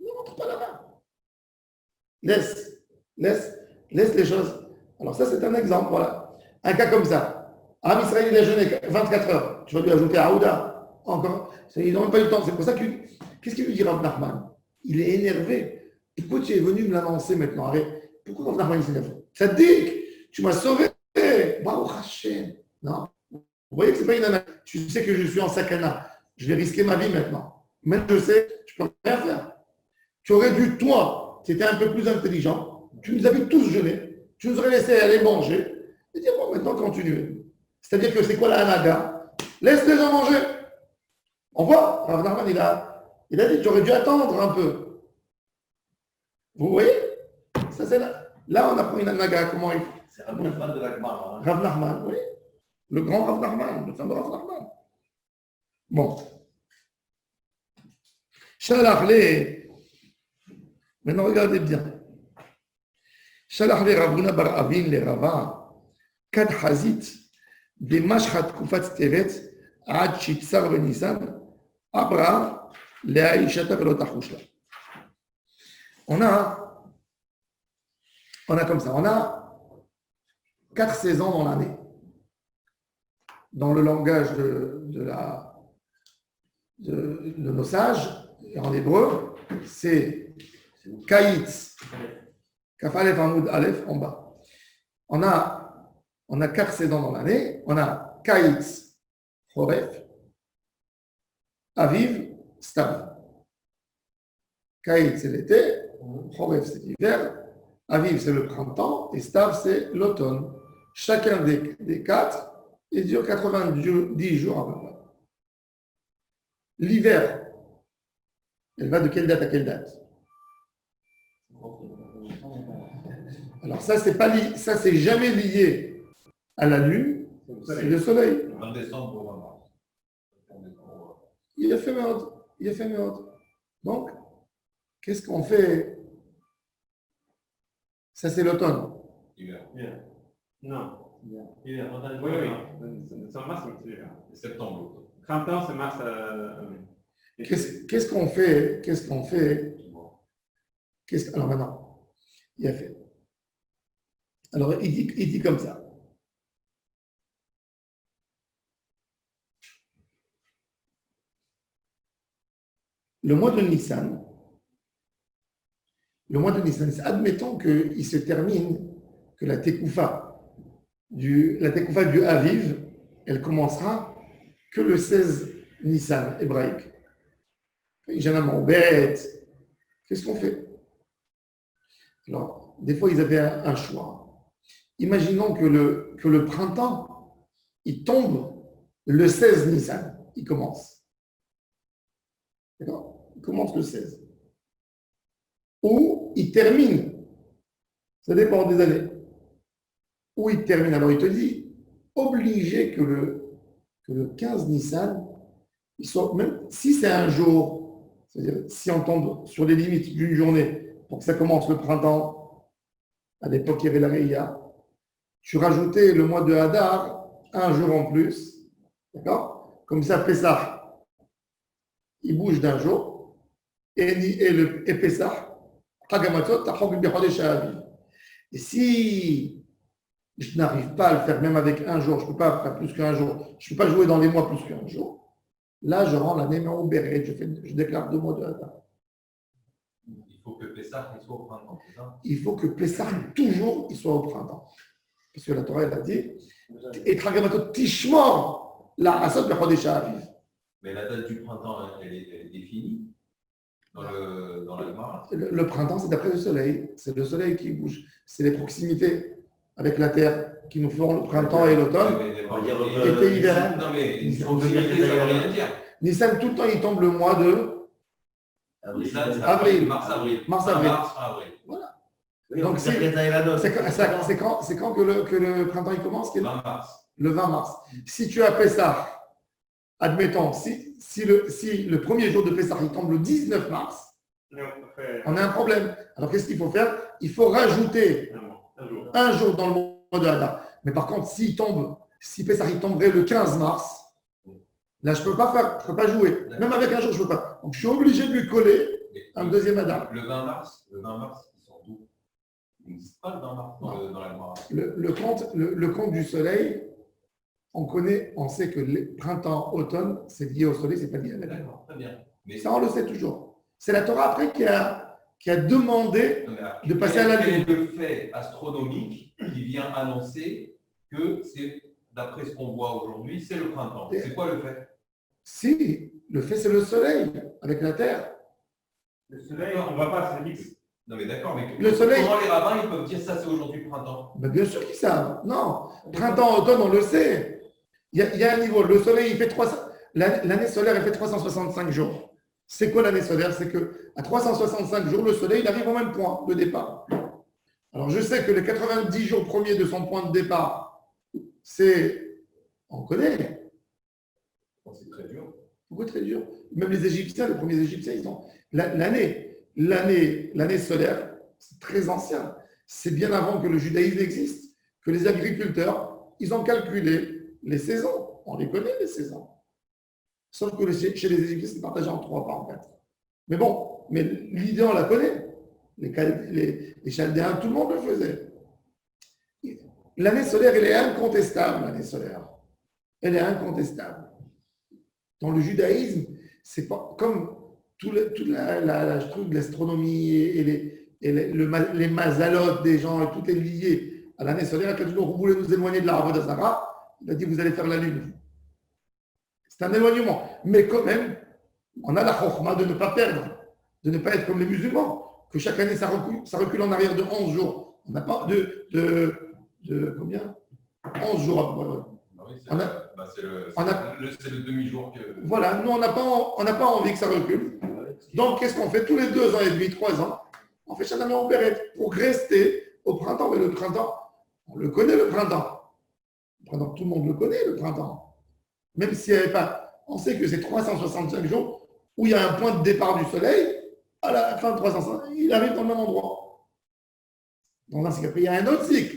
Ne rentre pas là-bas. Laisse les choses. Alors ça, c'est un exemple, voilà. Un cas comme ça. Am Israël, il a jeûné 24 heures. Tu vas lui ajouter Aouda. Encore. Ils n'ont même pas eu le temps. C'est pour ça que. Qu'est-ce qu'il lui dit, Rav Nachman? Il est énervé. Pourquoi tu es venu me l'annoncer maintenant? Arrête. Pourquoi Rav Nachman s'énerve? Ça te dit, tu m'as sauvé. Baruch Hashem. Non. Vous voyez que ce n'est pas une année. Tu sais que je suis en sakana. Je vais risquer ma vie maintenant. Même je sais, je ne peux rien faire. Tu aurais dû, toi, tu étais un peu plus intelligent. Tu nous avais tous jeûné. Tu nous aurais laissé aller manger. Et dire, bon, maintenant, continue. C'est-à-dire que c'est quoi la hanaga? Laisse les gens manger. On voit, Rav Nachman, il a dit, tu aurais dû attendre un peu. Vous voyez? Ça, c'est là, on apprend une hanaga. Comment il faut. C'est Rav Nachman de la Gemara. Rav Nachman, oui. Le grand Rav Nachman, le fameux Rav Nachman. Bon. Shalach. Maintenant, regardez bien. Shalach le Ravuna bar Avin le Rava. Kad Hazit, de Mashchat Kufat Tevet, Ad Shitsar Benisan, Abra, Leaishata Velotachushla. On a comme ça, on a 4 saisons dans l'année. Dans le langage de nos sages, et en hébreu, c'est Kaït, Kafalef Hamoud Aleph en bas. On a On a 4 saisons dans l'année. On a Kaïtz, Choref, Aviv, Stav. Kaïtz, c'est l'été. Choref, c'est l'hiver. Aviv, c'est le printemps. Et Stav, c'est l'automne. Chacun des 4, il dure 90 jours à peu près. L'hiver, elle va de quelle date à quelle date? Alors ça, c'est jamais lié à la lune, c'est le soleil. 20 décembre au 20 mars. Il a fait merde. Donc, qu'est-ce qu'on fait? Ça, c'est l'automne. Hiver. Non. Il est en train de Oui, oui. C'est en mars, c'est l'hiver. Et septembre. Printemps, c'est mars. Qu'est-ce qu'on fait? Alors maintenant, il a fait. Alors, il dit comme ça. Le mois de Nissan, admettons qu'il se termine, que la Tekoufa du Aviv, elle commencera que le 16 Nissan hébraïque. Généralement, bête. Qu'est-ce qu'on fait? Alors, des fois, ils avaient un choix. Imaginons que le printemps, il tombe le 16 Nissan. Il commence. D'accord? Il commence le 16. Ou il termine. Ça dépend des années. Ou il termine. Alors, il te dit, obligé que le 15 Nissan, même si c'est un jour, c'est-à-dire si on tombe sur les limites d'une journée pour que ça commence le printemps, à l'époque il y avait la Reïa, tu rajoutais le mois de Hadar un jour en plus, d'accord? Comme ça, Pessah, il bouge d'un jour, et Pessah, Hagamatzot, Tahog Bechodesh Ha'aviv. Et si je n'arrive pas à le faire même avec un jour, je ne peux pas faire plus qu'un jour, je ne peux pas jouer dans les mois plus qu'un jour, là je rends l'année au Béret, je déclare 2 mois de Hadar. Il faut que Pessah soit au printemps, c'est ça? Il faut que Pessah, toujours, il soit au printemps. Parce que la Torah, elle a dit, et Tragamatot Tishmor, la Asot Bechodesh Ha'aviv. Mais la date du printemps, elle est définie dans la Gemara. Le printemps, c'est d'après le soleil. C'est le soleil qui bouge. C'est les proximités avec la terre qui nous font le printemps et l'automne. Été, hiver. Non, mais une proximité, ça ne veut rien dire. Nissan, tout le temps, il tombe le mois de Avril. Mars-avril. Mars-avril. Voilà. Donc, c'est quand que le printemps il commence? 20 mars. Le 20 mars. Si tu as Pessah, admettons, si le premier jour de Pessah il tombe le 19 mars, on a un problème. Alors, qu'est-ce qu'il faut faire? Il faut rajouter un jour dans le mois de Hadar. Mais par contre, si Pessah il tomberait le 15 mars, là, je ne peux pas jouer. Même avec un jour, je ne peux pas. Donc, je suis obligé de lui coller un deuxième Hadar. Le 20 mars, ils sont d'où? Il n'existe pas le 20 mars dans la Gemara. Le compte du soleil, on sait que le printemps, automne, c'est lié au soleil, c'est pas lié à la lune. D'accord, très bien. Mais ça, on le sait toujours. C'est la Torah après qui a demandé de passer à la lune. Quel est le fait astronomique qui vient annoncer que c'est, d'après ce qu'on voit aujourd'hui, c'est le printemps? C'est quoi le fait? Si, le fait, c'est le soleil avec la terre. Le soleil, on ne voit pas, c'est mix. Non, mais d'accord, mais le soleil, comment les rabbins ils peuvent dire ça, c'est aujourd'hui le printemps? Ben bien sûr qu'ils savent. Non, printemps, automne, on le sait. Il y a un niveau. Le soleil, il fait 300. L'année solaire, elle fait 365 jours. C'est quoi l'année solaire? C'est qu'à 365 jours, le soleil, il arrive au même point de départ. Alors, je sais que les 90 jours premiers de son point de départ, on connaît. C'est très dur. Pourquoi très dur? Même les Égyptiens, les premiers Égyptiens, ils ont. L'année solaire, c'est très ancien. C'est bien avant que le judaïsme existe, que les agriculteurs, ils ont calculé les saisons. On les connaît, les saisons. Sauf que chez les Égyptiens, c'est partagé en 3, pas en 4. Mais bon, l'idée, on la connaît. Les Chaldéens, tout le monde le faisait. L'année solaire, elle est incontestable, l'année solaire. Elle est incontestable. Dans le judaïsme, c'est pas comme toute l'astronomie et les mazalotes des gens, et tout est lié À l'année solaire, quand vous voulez nous éloigner de la Avodah Zarah, il a dit vous allez faire la lune. C'est un éloignement. Mais quand même, on a la chokhma de ne pas perdre, de ne pas être comme les musulmans, que chaque année ça recule en arrière de 11 jours. On n'a pas de combien 11 jours. Ah oui, On a- c'est le demi-jour que. Voilà, nous on n'a pas envie que ça recule. Donc qu'est-ce qu'on fait tous les 2 ans et demi, 3 ans? On fait Shana en Beret pour rester au printemps. Mais le printemps, on le connaît le printemps. Le printemps, tout le monde le connaît le printemps. Même s'il n'y avait pas, on sait que c'est 365 jours où il y a un point de départ du soleil. À la fin de 305, il arrive dans le même endroit. Donc là, c'est qu'après, il y a un autre cycle.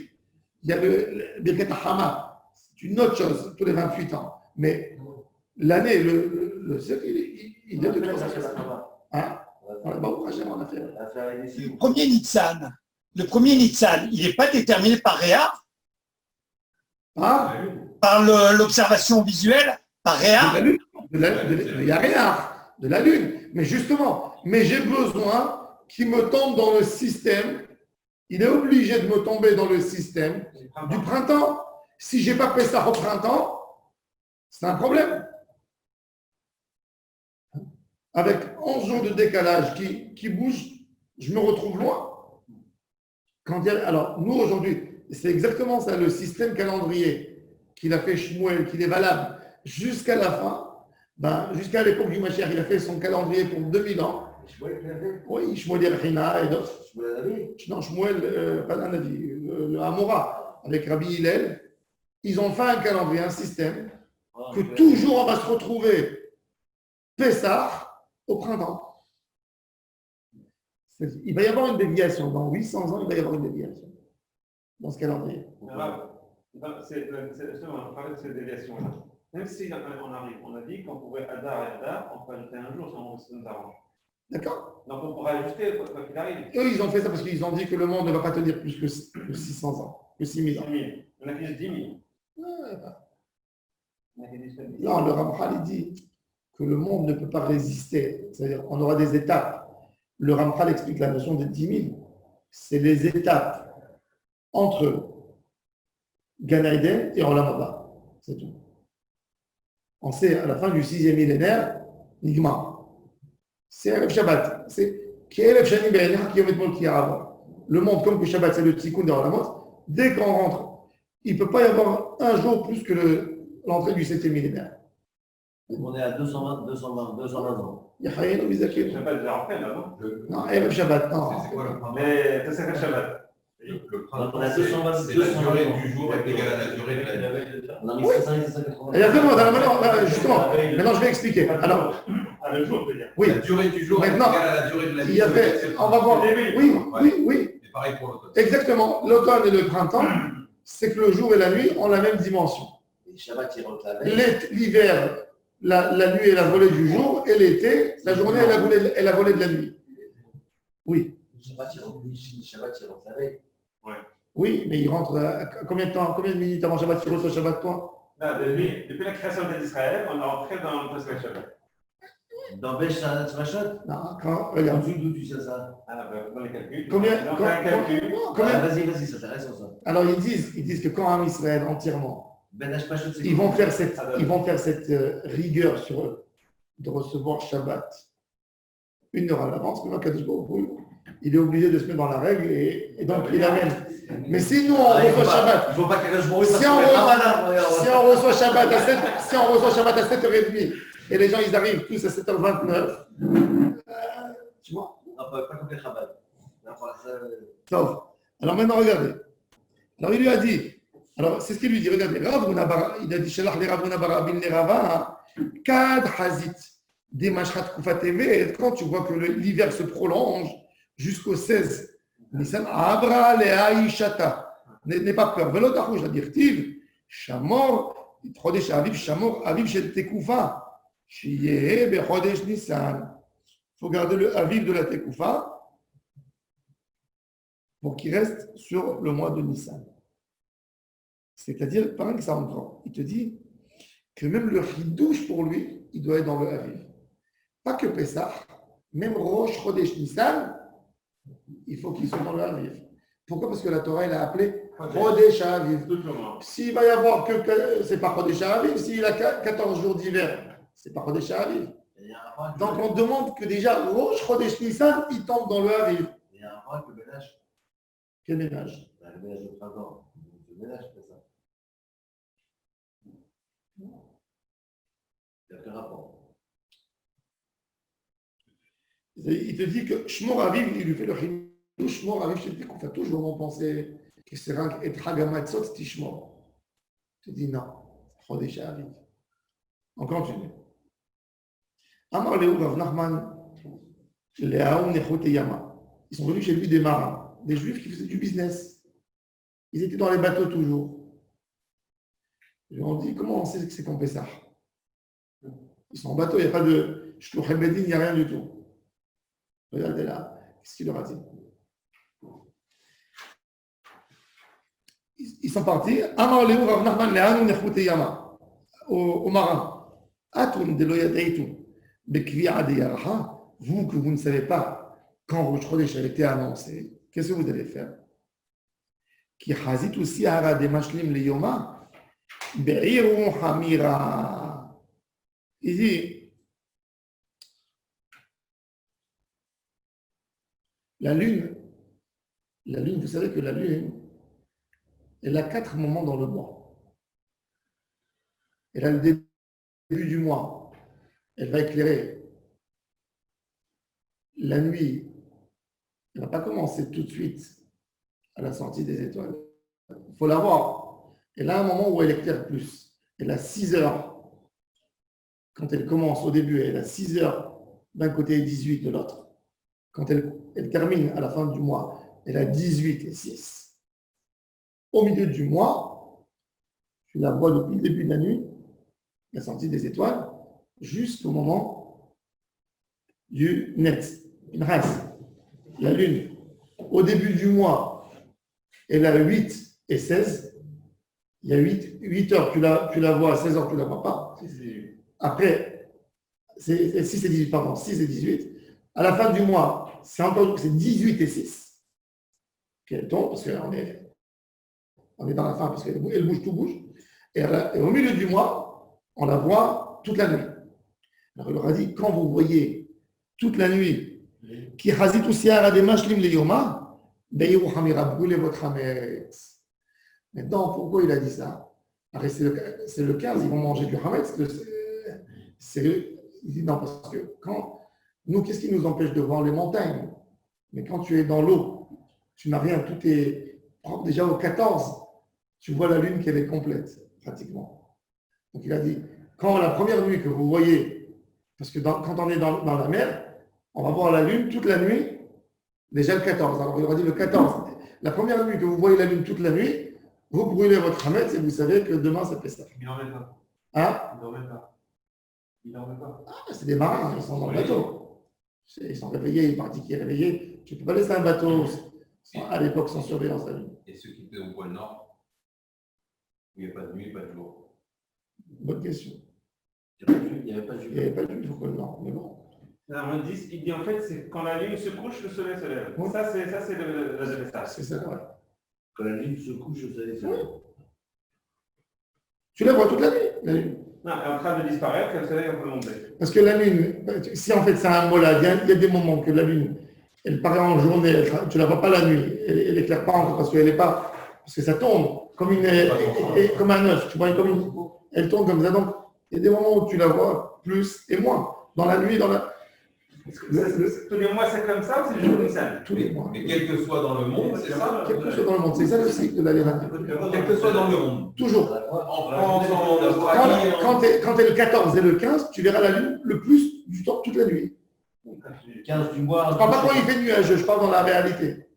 Il y a le Birkat Hama. C'est une autre chose, tous les 28 ans. Mais l'année, le cycle, il est de 365. Hein? On a fait. Le premier Nitzan, il n'est pas déterminé par Réa, Ah, par l'observation visuelle, par de Réa. la lune. Il n'y a rien de la lune. Mais justement, j'ai besoin qu'il me tombe dans le système. Il est obligé de me tomber dans le système du printemps. Si je n'ai pas Pessah au printemps, c'est un problème. Avec 11 jours de décalage qui bougent, je me retrouve loin. Alors, nous, aujourd'hui, c'est exactement ça, le système calendrier qu'il a fait Shmuel, qu'il est valable jusqu'à la fin. Jusqu'à l'époque du Mashiach, il a fait son calendrier pour 2000 ans. Oui, Shmuel Yerchina et d'autres. Non, Shmuel, pas un avis, le Hamora, avec Rabbi Hillel. Ils ont fait un calendrier, un système, que toujours on va se retrouver Pessah au printemps. Il va y avoir une déviation. Dans 800 ans, il va y avoir une déviation dans ce calendrier. C'est justement, on parlait de cette déviation-là. Même si on arrive, on a dit qu'on pouvait Adar et Adar, on peut ajouter un jour si on nous arrange. D'accord? Donc on pourra ajuster quoi qu'il arrive. Eux, ils ont fait ça parce qu'ils ont dit que le monde ne va pas tenir plus que 600 ans, que 6000 ans. 10 000. On a fait 10 000. On a fait 10 000. Non, le Ramchal, il dit que le monde ne peut pas résister. C'est-à-dire qu'on aura des étapes. Le Ramchal explique la notion de 10 000. C'est les étapes entre Gan Eden et Olam Haba. C'est tout. On sait, à la fin du 6e millénaire, Nigma. C'est Erev Shabbat. C'est Erev Shani Be'enach Ki Yomet Mol Ki Ha'ava. Le monde, comme que Shabbat, c'est le Tikkun des Olamot, dès qu'on rentre, il ne peut pas y avoir un jour plus que l'entrée du 7e millénaire. On est à 220 ans. Il y a Chayin ou Bizakir. Shabbat déjà en fait là, non? Non, Erev Shabbat, non. C'est quoi le printemps? Mais ça c'est Shabbat. Le On a printemps, 220, c'est la durée du jour est égale à la durée de l'année. On a mis 500 et 580. Exactement, justement. Maintenant, je vais expliquer. Alors, Le jour, je veux dire. oui, La durée du jour est égale Maintenant, à la durée de l'année. il y avait, on va voir. Oui. Et pareil pour l'automne. Exactement. L'automne et le printemps, c'est que le jour et la nuit ont la même dimension. Et Shabbat, il rentre la veille. L'hiver, la nuit est la volée du jour, et l'été, la journée est la volée de la nuit. Oui. Shabbat, il rentre la veille. Oui, mais il rentre combien de temps, combien de minutes avant Shabbat tu reçois Shabbat, toi? Depuis la création d'Israël, on est rentré dans le Shabbat. Dans Besh Shabbat. Non, quand, regarde. D'où tu sais ça? Dans les calculs. Combien, Donc, un calcul. Vas-y, ça t'intéresse ça. Alors ils disent que quand un Israël entièrement, Ben Hashpashut, c'est ils vont faire cette rigueur sur eux de recevoir Shabbat 1 heure à l'avance, mais Kadosh Baruch Hu, il est obligé de se mettre dans la règle et donc il amène. Mais si nous on reçoit Shabbat, Il ne faut pas que je me si on reçoit Shabbat à 7h30 et les gens ils arrivent tous à 7h29, tu vois? On ne peut pas couper Shabbat. Sauf. Alors maintenant regardez. Alors il lui a dit, alors c'est ce qu'il lui dit, regardez, il a dit Shalach le Ravuna Barabin le Rava, Kad Hazit, des Mashrat Kufa TV, quand tu vois que l'hiver se prolonge jusqu'au 16 Nissan, Abra le Aishata, n'aie pas peur, Velo Tarouj, la directive, Shamor, Chodesh Aviv, Shamor, Aviv Shel Tekufa, Shiye Be Chodesh Nissan. Il faut garder le Aviv de la Tekufa pour qu'il reste sur le mois de Nissan. C'est-à-dire, par exemple, il te dit que même le Hidouche pour lui, il doit être dans le Aviv. Pas que Pessah, même Rosh Chodesh Nissan, il faut qu'il soit dans le Aviv. Pourquoi? Parce que la Torah, elle a appelé Chodesh Aviv. Tout le monde. S'il va y avoir que c'est pas Chodesh Aviv, s'il a 14 jours d'hiver, c'est pas Chodesh Aviv. Il y a un rapport avec Donc on demande que déjà Rosh Chodesh Nissan, il tombe dans le Aviv. il y a un rapport avec le ménage. Quel ménage? Le ménage de printemps. Le ménage fait ça. Il y a aucun rapport. Il te dit que Shmor Aviv, il lui fait le chidouch. Shmor Aviv, je te dis qu'on fait toujours penser que c'est un et Hagamatzot Tishmor. Je te dis non, Chodesh Aviv. On continue. Amar Léou Rav Nachman, Léaoum Nechot et Yama. Ils sont venus chez lui des marins, des juifs qui faisaient du business. Ils étaient dans les bateaux toujours. Ils lui ont dit comment on sait que c'est qu'on fait ça? Ils sont en bateau, il n'y a pas de Shluch Bedin, il n'y a rien du tout. Regardez là, qu'est-ce qu'il leur a dit? Ils sont partis. Amar Léou Rav Nachman, Léaoum Nechot et Yama. Aux marins. Atun de loyadeitu. Vous que vous ne savez pas quand Rosh Chodesh a été annoncé, qu'est-ce que vous allez faire? Qui hazit aussi hara de mashlim le yoma be'iru hamira. Il dit la lune, vous savez que la lune, elle a 4 moments dans le mois. Elle a le début du mois. Elle va éclairer. La nuit, elle ne va pas commencer tout de suite à la sortie des étoiles. Il faut la voir. Elle a un moment où elle éclaire plus. Elle a 6 heures. Quand elle commence au début, elle a 6 heures d'un côté et 18 de l'autre. Quand elle termine à la fin du mois, elle a 18 et 6. Au milieu du mois, tu la vois depuis le début de la nuit, la sortie des étoiles, jusqu'au moment du net, la lune. Au début du mois, elle a 8 et 16. Il y a 8 heures, tu la vois, à 16 heures, tu ne la vois pas. Après, c'est 6 et 18, pardon, 6 et 18. À la fin du mois, c'est 18 et 6. Qu'elle tombe, parce qu'on est dans la fin, parce qu'elle bouge, tout bouge. Et au milieu du mois, on la voit toute la nuit. Alors il leur a dit, quand vous voyez toute la nuit, qui hazit aussi à des mashlim le yoma, be'iru hamira, brûlez votre hametz. Maintenant, pourquoi il a dit ça? C'est le 15, ils vont manger du hametz. Il dit non, parce que qu'est-ce qui nous empêche de voir les montagnes? Mais quand tu es dans l'eau, tu n'as rien, tout est propre. Déjà au 14, tu vois la lune qu'elle est complète, pratiquement. Donc il a dit, quand la première nuit que vous voyez, parce que quand on est dans la mer, on va voir la lune toute la nuit, déjà le 14. Alors il aura dit le 14. La première nuit que vous voyez la lune toute la nuit, vous brûlez votre hametz et vous savez que demain c'est Pessah. Il n'en met pas. Hein? Il n'en met pas. Il n'en met pas. Ah, c'est des marins, ils sont dans le bateau. Ils sont réveillés, ils partent qui est réveillé. Tu ne peux pas laisser un bateau à l'époque sans surveillance la nuit. Et ceux qui étaient au pôle Nord, où il n'y a pas de nuit, pas de jour. Bonne question. Il n'y avait pas de Il n'y avait pas de nuit au pôle Nord, mais bon. Alors, il dit en fait, c'est quand la lune se couche, le soleil se lève. Oui. Ça, c'est le message. C'est ça, ouais. Quand la lune se couche, vous savez ça. Oui. Tu la vois toute la nuit, la lune. Non, elle est en train de disparaître, le soleil est en train de monter. Parce que la lune, si en fait c'est un molade, il y a des moments que la lune, elle paraît en journée, tu ne la vois pas la nuit, elle n'éclaire pas encore parce qu'elle n'est pas, parce que ça tombe comme comme un œuf, tu vois, elle tombe comme ça. Donc il y a des moments où tu la vois plus et moins. Dans la nuit, Tous les mois, c'est comme ça ou c'est juste comme ça? tous les mois. Mais quel que soit dans le monde, c'est ça? Quel que soit dans le monde, c'est ça le cycle de la Léranie. Quel que soit dans le monde. Toujours. En France, en Australie, Quand tu es le 14 et le 15, tu verras la lune le plus du temps, toute la nuit. Le 15 du mois. Je ne parle pas quand il fait nuageux, je parle dans la réalité.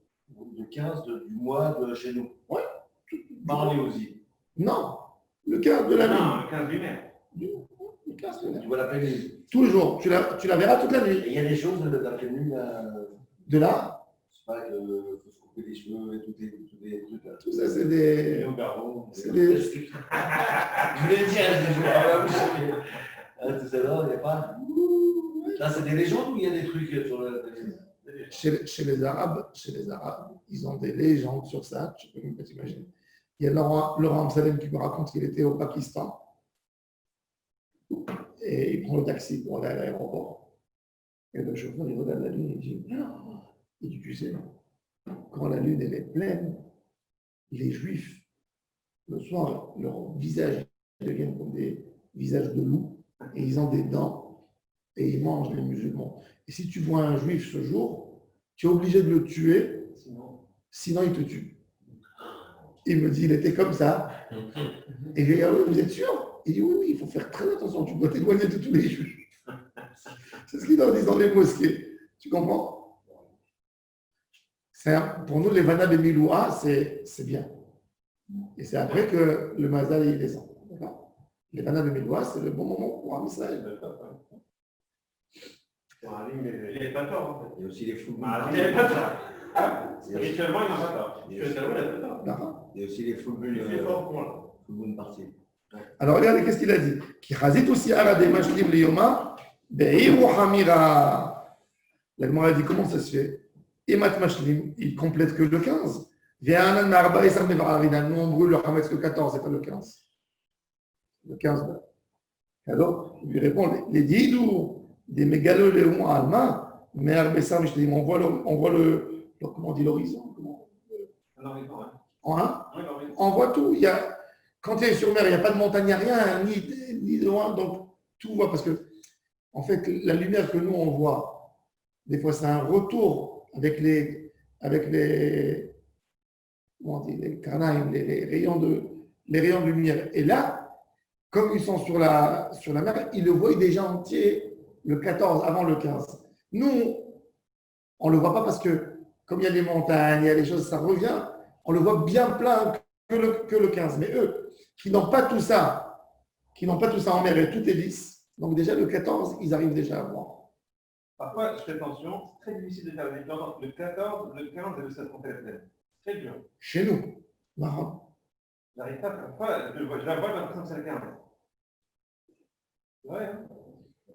Le 15 du mois de chez nous. Ouais. Parlez aussi. Non, le 15 de la nuit. Non, le 15 lunaire. Le 15 de la nuit. Tu vois la pleine lune. Tous les jours, tu la verras toute la Et nuit. il y a des choses de la pleine lune. De là, C'est pas qu'il faut se couper les cheveux et tous les trucs là. tout ça, c'est des. au garrot. C'est des. Je voulais dire, je vois la bouche. Tout ça là, il n'y a pas. Là, c'est des légendes ou il y a des trucs sur la télé? chez les Arabes, ils ont des légendes sur ça, tu peux même pas t'imaginer. Il y a Laurent Amsalem qui me raconte qu'il était au Pakistan et il prend le taxi pour aller à l'aéroport. Et le chauffeur, il regarde la lune et il dit, tu sais, quand la lune elle est pleine, les Juifs, le soir, leur visage devient comme des visages de loups et ils ont des dents et ils mangent les musulmans. Et si tu vois un Juif ce jour, tu es obligé de le tuer, sinon il te tue. Il me dit, il était comme ça. Et je lui ai dit, ah oui, vous êtes sûr? Il dit, oui, il faut faire très attention, tu dois t'éloigner de tous les Juifs. C'est ce qu'ils leur disent dans les mosquées. Tu comprends? Pour nous, les Vana de Miloua, c'est bien. Et c'est après que le Mazal il descend. D'accord? Les Vana de Miloua, c'est le bon moment pour un Israël. Il n'est pas tort, en fait. Il y a aussi les fous. Il n'est pas tort. Spirituellement, il n'a pas tort. Spirituellement, il n'a pas tort. D'accord? Il y a aussi les fous. Il est fort pour moi. Une partie. Alors regardez qu'est-ce qu'il a dit. Qui chazit aussi ala de mashlim liyoma be'iru hamira. La Gemara a dit comment ça se fait? Emat mashlim, il complète que le 15. Ve'anan ma'arba esar mevararina. Nous on brûle le hametz le 14, c'est pas le 15. Le 15. Alors, il lui répond les didou des mégalo léon alma me'arba esar mishlim. On voit le comment on dit l'horizon. On voit tout. Il y a quand tu es sur mer, il n'y a pas de montagne, il n'y a rien, ni de loin, donc tout voit. Parce que, en fait, la lumière que nous, on voit, des fois, c'est un retour avec les comment on dit, les carnaïm, les rayons de lumière. Et là, comme ils sont sur la mer, ils le voient déjà entier le 14 avant le 15. Nous, on ne le voit pas parce que, comme il y a des montagnes, il y a des choses, ça revient, on le voit bien plein que le 15. Mais eux, qui n'ont pas tout ça en mer et tout est lisse, donc déjà le 14, ils arrivent déjà à voir. Parfois, je fais attention, c'est très difficile de faire la différence entre le 14, le 15 et le 7 pleine. Très dur. Chez nous, marrant. J'arrive pas, parfois, je la vois, j'ai l'impression que c'est le 15. Ouais. Hein.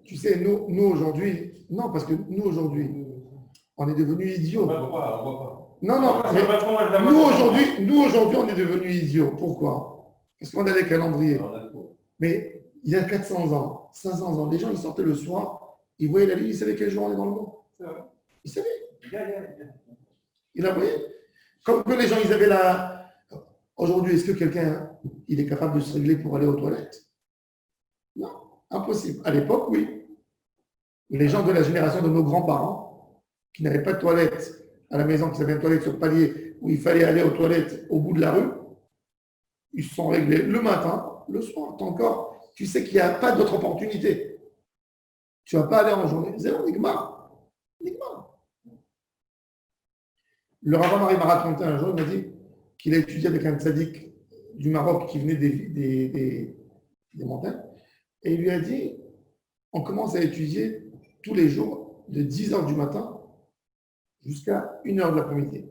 Tu sais, nous aujourd'hui, non, parce que nous aujourd'hui, on est devenus idiots. On voit pas. Non, mais nous aujourd'hui, on est devenus idiots. Pourquoi? Parce qu'on a des calendriers. Mais il y a 400 ans, 500 ans, les gens, ils sortaient le soir, ils voyaient la lune, ils savaient quel jour on est dans le monde. Ils savaient. Ils la voyaient. Comme que les gens, ils avaient la... Aujourd'hui, est-ce que quelqu'un, il est capable de se régler pour aller aux toilettes? Non, impossible. À l'époque, oui. Les gens de la génération de nos grands-parents, qui n'avaient pas de toilettes à la maison, qui avaient une toilette sur palier, où il fallait aller aux toilettes au bout de la rue, ils se sont réglés le matin, le soir. Encore, tu sais qu'il n'y a pas d'autre opportunité. Tu ne vas pas aller en journée. Zéro, Nigmar. Le Rav Marie m'a raconté un jour, il m'a dit qu'il a étudié avec un tzaddik du Maroc qui venait des montagnes. Et il lui a dit, on commence à étudier tous les jours de 10h du matin jusqu'à 1h de l'après-midi.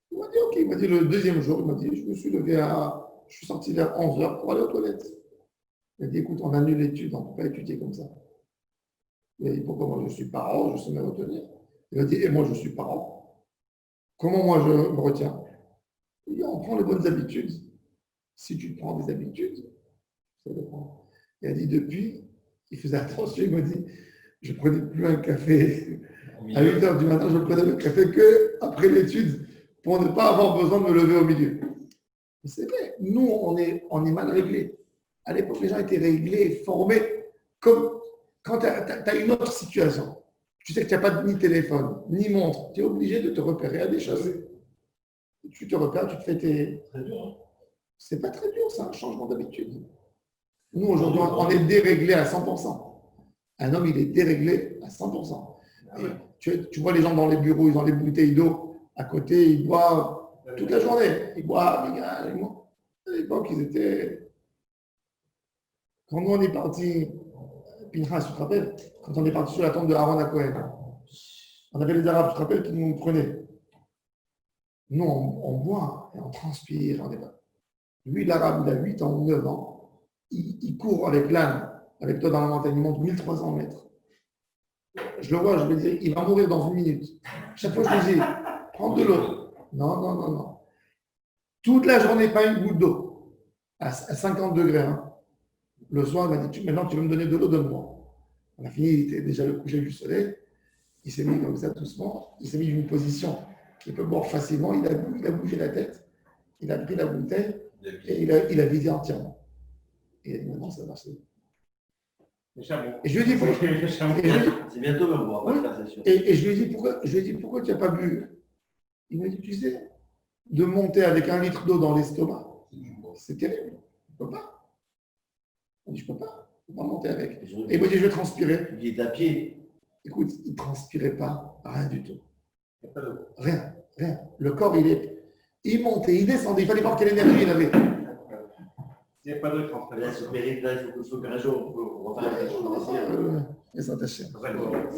Il m'a dit, ok, il m'a dit le deuxième jour, il m'a dit, je suis sorti vers 11h pour aller aux toilettes. Il m'a dit, écoute, on annule l'étude, on ne peut pas étudier comme ça. Il m'a dit, pourquoi moi je suis parent, je sais me retenir. Il m'a dit, et moi je suis parent. Comment moi je me retiens? Il dit, on prend les bonnes habitudes. Si tu prends des habitudes, ça dépend. Il a dit, depuis, il faisait attention, il m'a dit, je ne prenais plus un café à 8h du matin, je ne prenais le café qu'après l'étude, pour ne pas avoir besoin de me lever au milieu. Mais c'est vrai, nous, on est mal réglés. À l'époque, les gens étaient réglés, formés, comme quand tu as une autre situation. Tu sais que tu n'as pas ni téléphone, ni montre. Tu es obligé de te repérer à des choses. Tu te repères, tu te fais tes... Très dur, hein. C'est pas très dur, c'est un changement d'habitude. Nous, aujourd'hui, on est déréglé à 100%. Un homme, il est déréglé à 100%. Tu vois les gens dans les bureaux, ils ont les bouteilles d'eau à côté, ils boivent toute la journée. Ils boivent, À l'époque, ils étaient... Quand nous, on est parti, Pinchas, tu te rappelles, quand on est parti sur la tombe de Aaron à Cohen, on avait les Arabes, tu te rappelles, qui nous prenaient. Nous, on boit et on transpire. Lui, l'Arabe, il a 8 ans ou 9 ans. Il court avec l'âne, avec toi dans la montagne, il monte 1300 mètres. je le vois, je me dis, il va mourir dans une minute. Chaque fois, je lui dis, prends de l'eau. Non. Toute la journée, pas une goutte d'eau. À 50 degrés. Hein. Le soir, il m'a dit, maintenant tu veux me donner de l'eau, donne-moi. On a fini, il était déjà le coucher du soleil. Il s'est mis comme ça doucement. Il s'est mis dans une position qu'il peut boire facilement. Il a bougé la tête. Il a pris la bouteille et il a vidé entièrement. Et maintenant, ça marche. Et je lui ai dit, C'est bientôt me voir, oui. c'est sûr. Et je lui ai dit, pourquoi tu n'as pas bu? Il m'a dit, tu sais, de monter avec 1 litre d'eau dans l'estomac, c'est terrible. Je ne peux pas. Je ne peux pas. Je ne peux pas monter avec. Et il m'a dit, je vais transpirer. Il est à pied. Écoute, il ne transpirait pas, rien du tout. Rien. Le corps, il montait, il descendait. Il fallait voir quelle énergie il avait. Il n'y a pas d'eau, il transpire. Là, ce périple-là, il faut qu'un jour, on va faire quelque chose d'ici. Mais ça tâche. C'est extraordinaire.